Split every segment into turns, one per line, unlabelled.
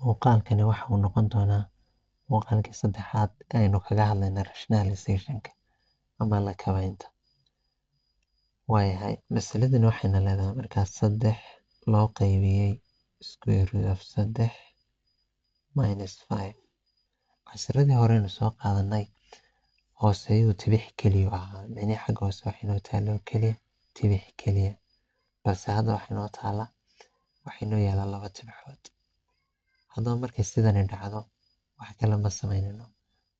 muuqaalkani waxa uu noqon doonaa muuqaalkii saddexaad ee aynu kaga hadlayna rationalizationka ama la kabaynta. Waayahay, masaladani waxayna leedahay markaas 3 loo qaybiyey square root of 3 minus 5. casharadii horeynu soo qaadanay hooseeyuu tibix keliya ahaa, micnihii xagga hoose waxay noo taalloo keliya tibix keliya, balse hadda waxay noo taala waxay noo yaalaa 2 tibixood. haddaba markay sidani dhacdo wax kale ma samaynayno,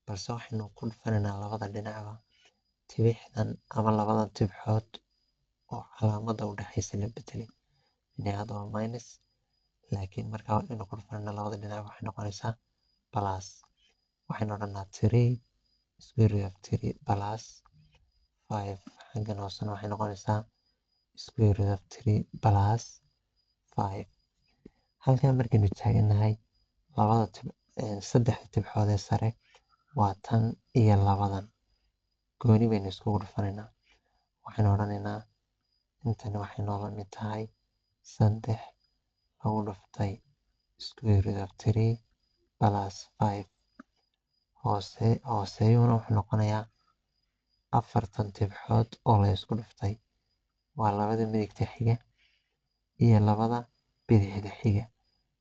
balse waxaynu ku dhufanaynaa labada dhinacba tibixdan ama labadan tibixood oo calaamadda u dhexaysa la bedelay. hadda waa minus, laakiin markaa aynu ku dhufanaynaa labada dhinac waxay noqonaysaa plus. waxaynu odhanaa 3 square root of 3 plus 5. xaggan hoosena waxay noqonaysaa square root of 3 plus 5. halkan markaynu taaganahay saddexda tibixood ee sare waa tan iyo labadan gooni baynu iskugu dhufanaynaa. waxaynu odhanaynaa intani waxay noola mid tahay 3 lagu dhuftay square root of 3 plus 5. hooseeyuhuna wuxuu noqonayaa 4 tibixood oo la isku dhuftay, waa labada midigta xiga iyo labada bidixda xiga.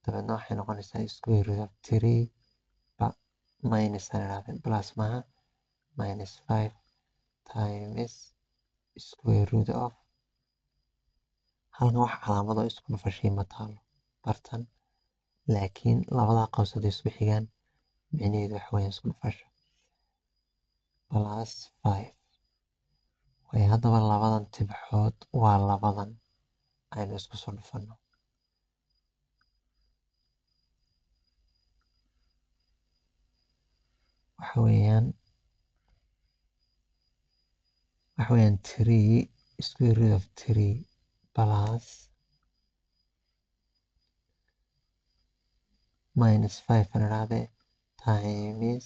dabeedna waxay noqonaysaa square root of 3 minus plus maaha minus 5 times square root of, halkan wax calaamadoo isku dhufashay ma taalo bartan, laakiin labada qowsada isku xigaan micnaheedu waxa weeyaan isku dhufasho plus 5. way haddaba labadan tibixood waa labadan aynu isku soo dhufano. waxa weeyaan 3 square root of 3 plus minus 5 aan idhaahdee times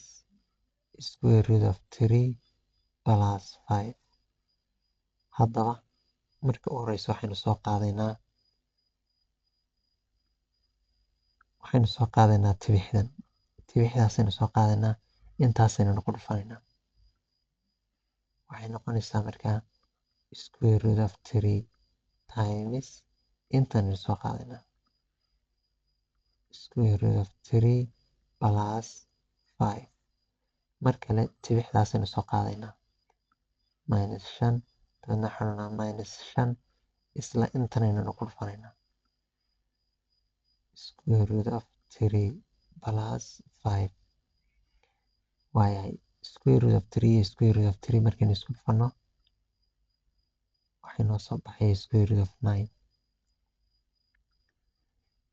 square root of 3 plus 5. haddaba marka u horeysa waxaynu soo qaadaynaa tibixdaasaynu soo qaadaynaa, intaasaynu ku dhufanaynaa. waxay noqonaysaa markaa square root of 3 times intaynu soo qaadaynaa square root of 3 plus 5. mar kale tibixdaasaynu soo qaadaynaa minus 5, dabeedna waxaan odhanaa minus 5 isla intanaynu ku dhufanaynaa square root of 3 plus 5. waayahay, square root of 3 iyo square root of 3 markaynu isku dhufano waxay noo soo baxaya square root of 9.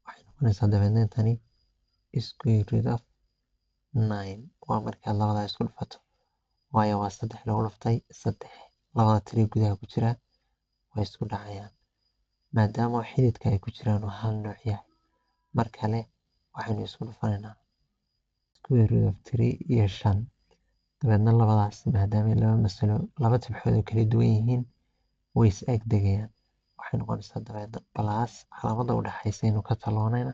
waxay noqonaysaa dabeedna intani square root of 9 waa markaad labadaa isku dhufato, waayo waa 3 lagu dhuftay 3, labada 3 gudaha ku jira way isku dhacayaan maadaama xididka ay ku jiraan oo hal nooc yahay. mar kale waxaynu isku dhufanaynaa square root of 3 iyo 5, dabeedna labadaas maadaama laba tibixood oo kala duwan yihiin way is ag degayaan. waxay noqonaysaa dabeedna plus calaamadda u dhexaysaynu ka taloonayna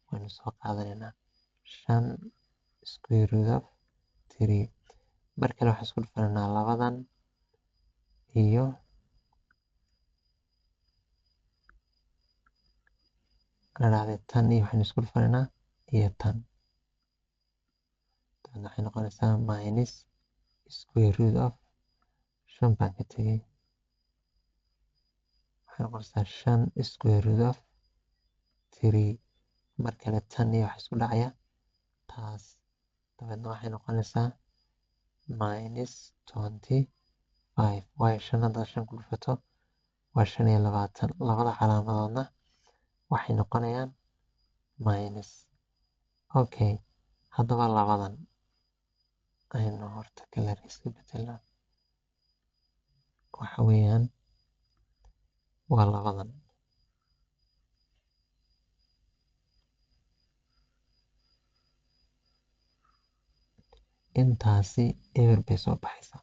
waynu soo qaadanaynaa 5 square root of 3. mar kale waxaan isku dhufanaynaa labadan iyo tan iyo waxaynu isku dhufanaynaa iyo tan, dabeedna waxay noqonaysaa minus square root of 5 baan ka tegay, waxay noqonaysaa 5 square root of 3. mar kale tan iyo waxa isku dhacaya taas, dabeedna waxay noqonaysaa minus 25. waayo 5 haddaad 5 ku dhufato waa 25, labada calaamadoodna waxay noqonayaan minus. okay, haddaba labadan aynu horta kalar iska bedelnaa, waxa weeyaan waa labadan. intaasi eber bay soo baxaysaa,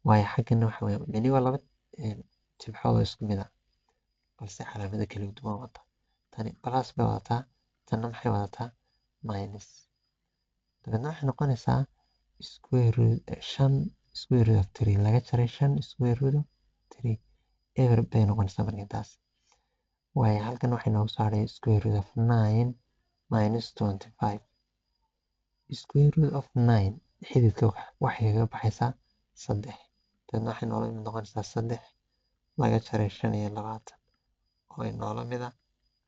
waayo xaggana waxa weeyaan micnihi waa laba tibixood oo isku mid ah balse calaamado kala duwan wata. tani plus bay wadataa, tanna maxay wadataa minus. dabeedna waxay noqonaysaa square root 5 square root of 3 laga jaray 5 square root of 3 eber bay noqonaysaa marka intaas. waayo halkan waxay noogu soo hadhay square root of 9 minus 25. square root of 9 xididka waxay kaga baxaysaa 3. dabeedna waxay noola mid noqonaysaa 3 laga jaray 25 oo ay noola mida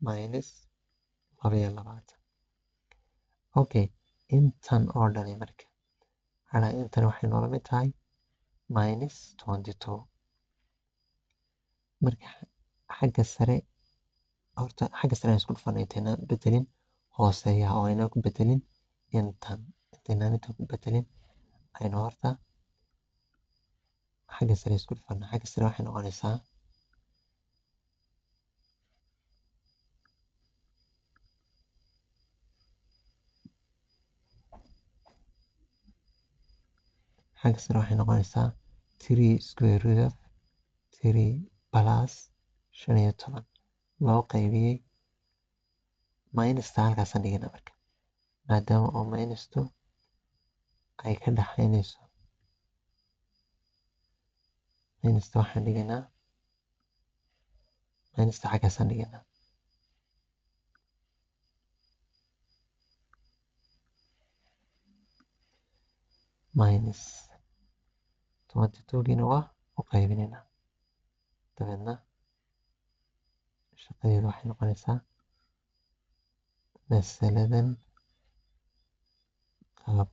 minus 22. okay intan oo dhani marka intan waxay noola mid tahay minus 22. marka xagga sare horta xagga sare aan isku dhufanay intaynaan bedelin hooseeyaha oo aynaan ku bedelin intaynaan intan ku bedelin aynu horta xagga sare isku dhufana. xagga sare waxay noqonaysaa xagga sare waxay noqonaysaa 3 square root of 3 plus 15 loo qaybiyey minusta halkaasaan dhigana marka maadaama oo minustu ay ka dhaxaynayso minusta waxaan dhiganaa minusta xaggaasaan dhiganaa minus 22giina waa u qaybinaynaa. dabeedna shaqadeedu waxay noqonaysaa masaladan qaab